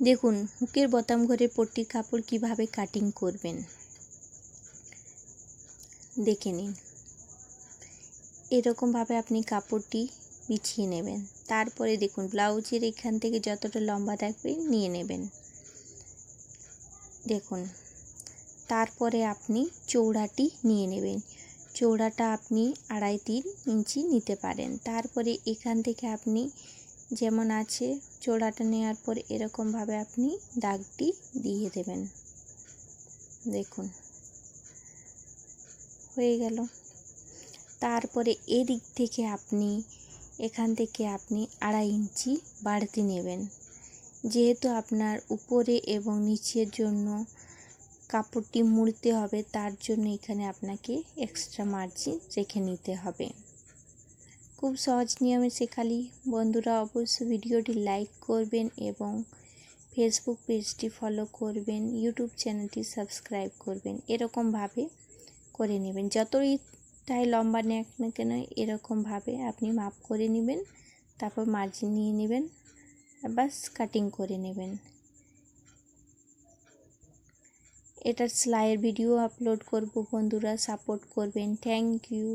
দেখুন হুকের বোতাম ঘরের পট্টির কাপড় কিভাবে কাটিং করবেন দেখে নিন। এরকমভাবে আপনি কাপড়টি বিছিয়ে নেবেন। তারপরে দেখুন ব্লাউজের এখান থেকে যতটা লম্বা থাকবে নিয়ে নেবেন। দেখুন তারপরে আপনি চৌড়াটি নিয়ে নেবেন। চৌড়াটা আপনি 2.5-3 ইঞ্চি নিতে পারেন। তারপরে এখান থেকে আপনি যেমন আছে চৌড়াটা নেওয়ার পর এরকমভাবে আপনি দাগটি দিয়ে দেবেন। দেখুন হয়ে গেল। তারপরে এদিক থেকে আপনি এখান থেকে আপনি 2.5 ইঞ্চি বাড়তি নেবেন। যেহেতু আপনার উপরে এবং নিচের জন্য কাপড়টি মুড়তে হবে, তার জন্য এখানে আপনাকে এক্সট্রা মার্জিন রেখে নিতে হবে। খুব সহজ নিয়মে শেখালি। বন্ধুরা অবশ্যই ভিডিওটি লাইক করবেন এবং ফেসবুক পেজটি ফলো করবেন, ইউটিউব চ্যানেলটি সাবস্ক্রাইব করবেন। এরকমভাবে করে নেবেন। যতটাই লম্বা নেক না কেন এরকমভাবে আপনি মাপ করে নেবেন। তারপর মার্জিন নিয়ে নেবেন, বাস কাটিং করে নেবেন। এটার সেলাইয়ের ভিডিও আপলোড করব, বন্ধুরা সাপোর্ট করবেন। Thank you.